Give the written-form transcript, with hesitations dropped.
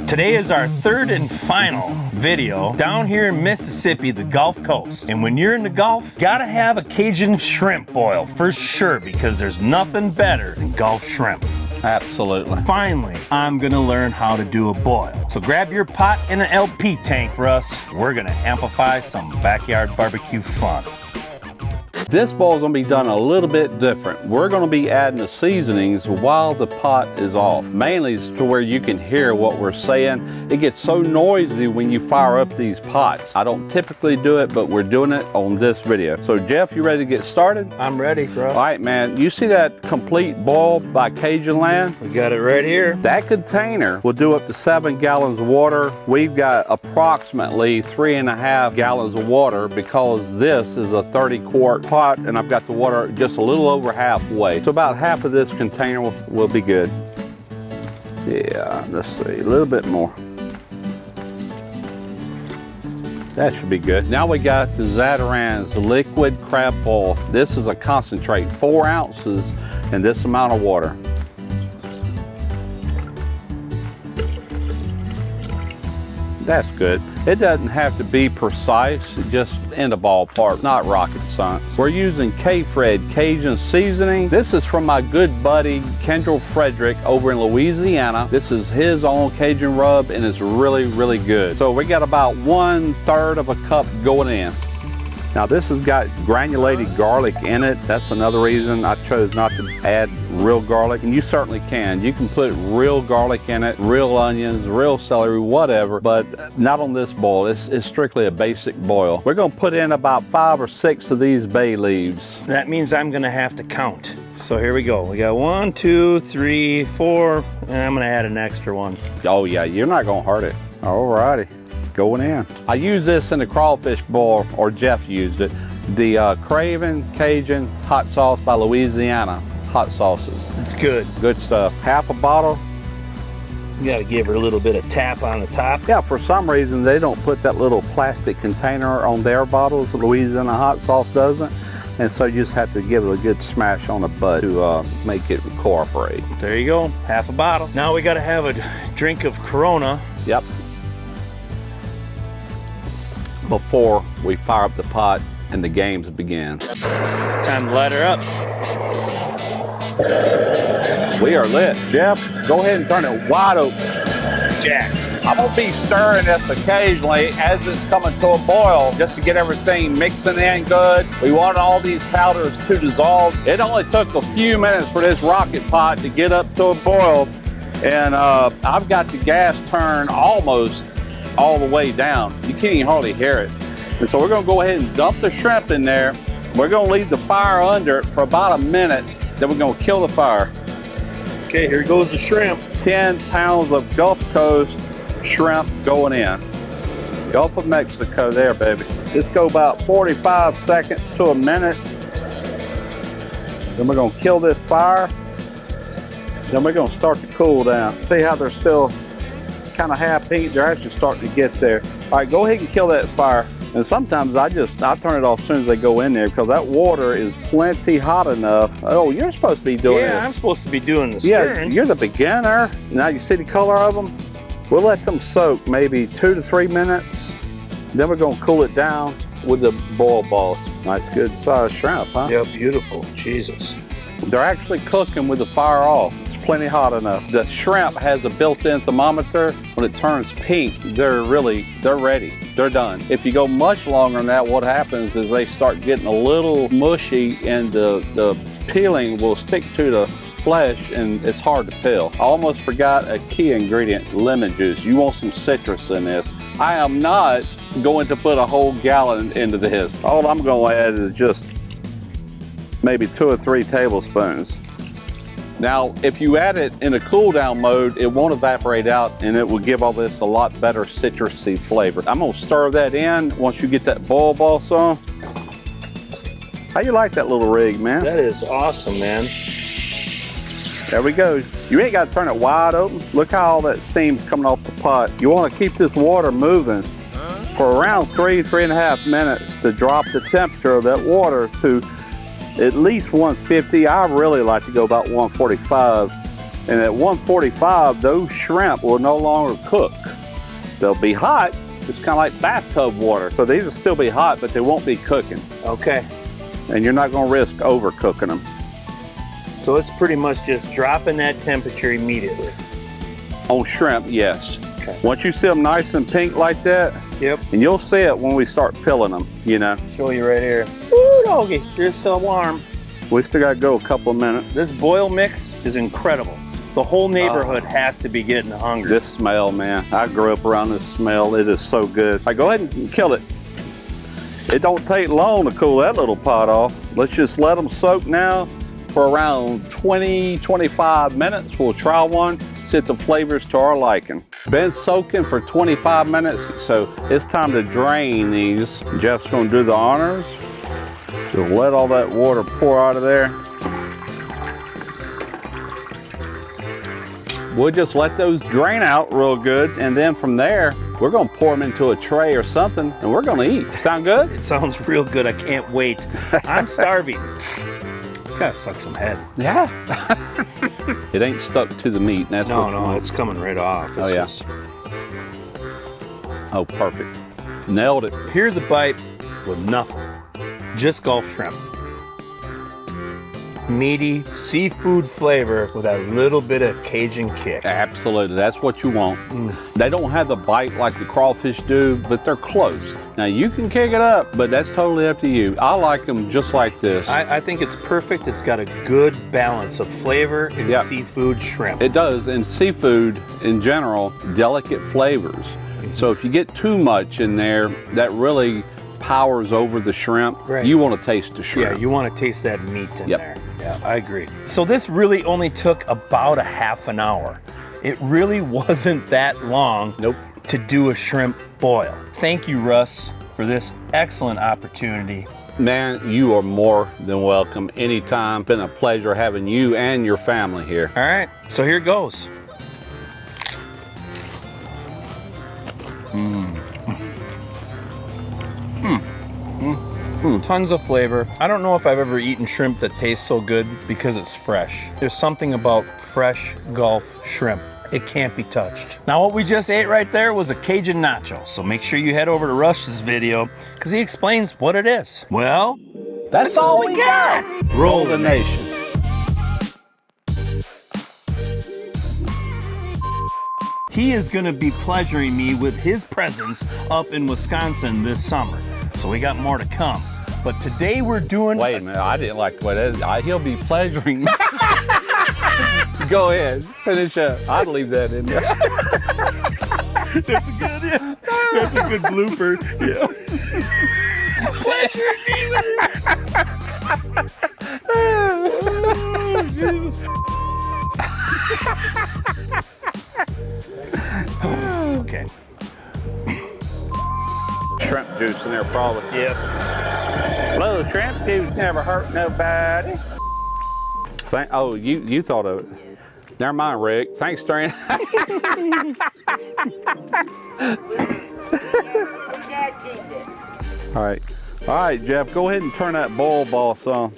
Today is our third and final video down here in Mississippi, the Gulf Coast. And when you're in the Gulf, gotta have a Cajun shrimp boil for sure, because there's nothing better than Gulf shrimp. Absolutely. Finally, I'm gonna learn how to do a boil. So grab your pot and an LP tank, Russ. We're gonna amplify some backyard barbecue fun. This boil is going to be done a little bit different. We're going to be adding the seasonings while the pot is off, mainly to where you can hear what we're saying. It gets so noisy when you fire up these pots. I don't typically do it, but we're doing it on this video. So Jeff, you ready to get started? I'm ready, bro. All right, man. You see that complete boil by Cajun Land? We got it right here. That container will do up to 7 gallons of water. We've got approximately 3.5 gallons of water because this is a 30-quart pot and I've got the water just a little over halfway. So about half of this container will be good. Yeah, let's see, a little bit more. That should be good. Now we got the Zatarain's liquid crab oil. This is a concentrate, 4 ounces in this amount of water. That's good. It doesn't have to be precise, just in the ballpark, not rocket science. We're using K-Fred Cajun seasoning. This is from my good buddy, Kendall Frederick over in Louisiana. This is his own Cajun rub and it's really, really good. So we got about 1/3 of a cup going in. Now this has got granulated garlic in it. That's another reason I chose not to add real garlic, and you certainly can. You can put real garlic in it, real onions, real celery, whatever, but not on this boil. It's strictly a basic boil. We're gonna put in about 5 or 6 of these bay leaves. That means I'm gonna have to count. So here we go. We got 1, 2, 3, 4, and I'm gonna add an extra one. Oh yeah, you're not gonna hurt it. Alrighty. Going in. I use this in the crawfish boil, or Jeff used it. The Craven Cajun hot sauce by Louisiana hot sauces. It's good. Good stuff. Half a bottle. You gotta give her a little bit of tap on the top. Yeah, for some reason they don't put that little plastic container on their bottles. The Louisiana hot sauce doesn't. And so you just have to give it a good smash on the butt to make it cooperate. There you go, half a bottle. Now we gotta have a drink of Corona. Yep. Before we fire up the pot and the games begin. Time to light her up. We are lit. Jeff, go ahead and turn it wide open. Jacked. I'm gonna be stirring this occasionally as it's coming to a boil, just to get everything mixing in good. We want all these powders to dissolve. It only took a few minutes for this rocket pot to get up to a boil, and I've got the gas turned almost all the way down. You can't even hardly hear it. And so we're gonna go ahead and dump the shrimp in there. We're gonna leave the fire under it for about a minute, then we're gonna kill the fire. Okay, here goes the shrimp. 10 pounds of Gulf Coast shrimp going in. Gulf of Mexico there, baby. Just go about 45 seconds to a minute. Then we're gonna kill this fire. Then we're gonna start to cool down. See how they're still kind of half heat? They're actually starting to get there. All right, go ahead and kill that fire. And sometimes I turn it off as soon as they go in there, because that water is plenty hot enough. Oh, you're supposed to be doing it. Yeah, I'm supposed to be doing the stirring. Yeah, you're the beginner. Now you see the color of them? We'll let them soak maybe 2 to 3 minutes. Then we're gonna cool it down with the boil balls. Nice good sized shrimp, huh? Yeah, beautiful, Jesus. They're actually cooking with the fire off. Plenty hot enough. The shrimp has a built-in thermometer. When it turns pink, they're ready. They're done. If you go much longer than that, what happens is they start getting a little mushy and the peeling will stick to the flesh and it's hard to peel. I almost forgot a key ingredient, lemon juice. You want some citrus in this. I am not going to put a whole gallon into this. All I'm going to add is just maybe 2 or 3 tablespoons. Now, if you add it in a cool down mode, it won't evaporate out and it will give all this a lot better citrusy flavor. I'm gonna stir that in once you get that boil balls on. How you like that little rig, man? That is awesome, man. There we go. You ain't gotta turn it wide open. Look how all that steam's coming off the pot. You wanna keep this water moving for around 3.5 minutes to drop the temperature of that water to at least 150. I really like to go about 145. And at 145, those shrimp will no longer cook. They'll be hot. It's kind of like bathtub water. So these will still be hot, but they won't be cooking. Okay. And you're not gonna risk overcooking them. So it's pretty much just dropping that temperature immediately. On shrimp, yes. Okay. Once you see them nice and pink like that, Yep. and you'll see it when we start peeling them, you know. Show you right here. Woo, doggy, you're so warm. We still gotta go a couple of minutes. This boil mix is incredible. The whole neighborhood has to be getting hungry. This smell, man. I grew up around this smell. It is so good. All right, go ahead and kill it. It don't take long to cool that little pot off. Let's just let them soak now for around 20-25 minutes. We'll try one, see if the flavors to our liking. Been soaking for 25 minutes, so it's time to drain these. Jeff's gonna do the honors. So let all that water pour out of there. We'll just let those drain out real good, and then from there, we're gonna pour them into a tray or something, and we're gonna eat. Sound good? It sounds real good. I can't wait. I'm starving. Gotta suck some head. Yeah. It ain't stuck to the meat. That's No, what you no, want. it's coming right off. It's Oh, yeah. just- Oh, perfect. Nailed it. Here's a bite with nothing. Just Gulf shrimp. Meaty seafood flavor with a little bit of Cajun kick. Absolutely, that's what you want. They don't have the bite like the crawfish do, but they're close. Now you can kick it up, but that's totally up to you. I like them just like this. I think it's perfect. It's got a good balance of flavor and Yep. seafood shrimp. It does, and seafood in general, delicate flavors. So if you get too much in there, that really powers over the shrimp. Right. You want to taste the shrimp. Yeah, you want to taste that meat in Yep. there. Yeah, I agree. So this really only took about a half an hour. It really wasn't that long Nope. to do a shrimp boil. Thank you, Russ, for this excellent opportunity. Man, you are more than welcome anytime. Been a pleasure having you and your family here. All right, so here goes. Tons of flavor. I don't know if I've ever eaten shrimp that tastes so good because it's fresh. There's something about fresh Gulf shrimp. It can't be touched. Now what we just ate right there was a Cajun nacho, so make sure you head over to Rush's video because he explains what it is. Well, That's all we got. roll The nation. He is going to be pleasuring me with his presence up in Wisconsin this summer. So we got more to come. But today we're doing... Wait a minute, I didn't like the way that is. He'll be pleasuring me. Go ahead, finish up. I'd leave that in there. That's a good, yeah. That's a good blooper. Yeah. Pleasure Okay. Shrimp juice in there, probably. Yep. Little shrimp juice never hurt nobody. Oh, you thought of it. Never mind, Rick. Thanks, Strain. All right, Jeff. Go ahead and turn that boil boss on.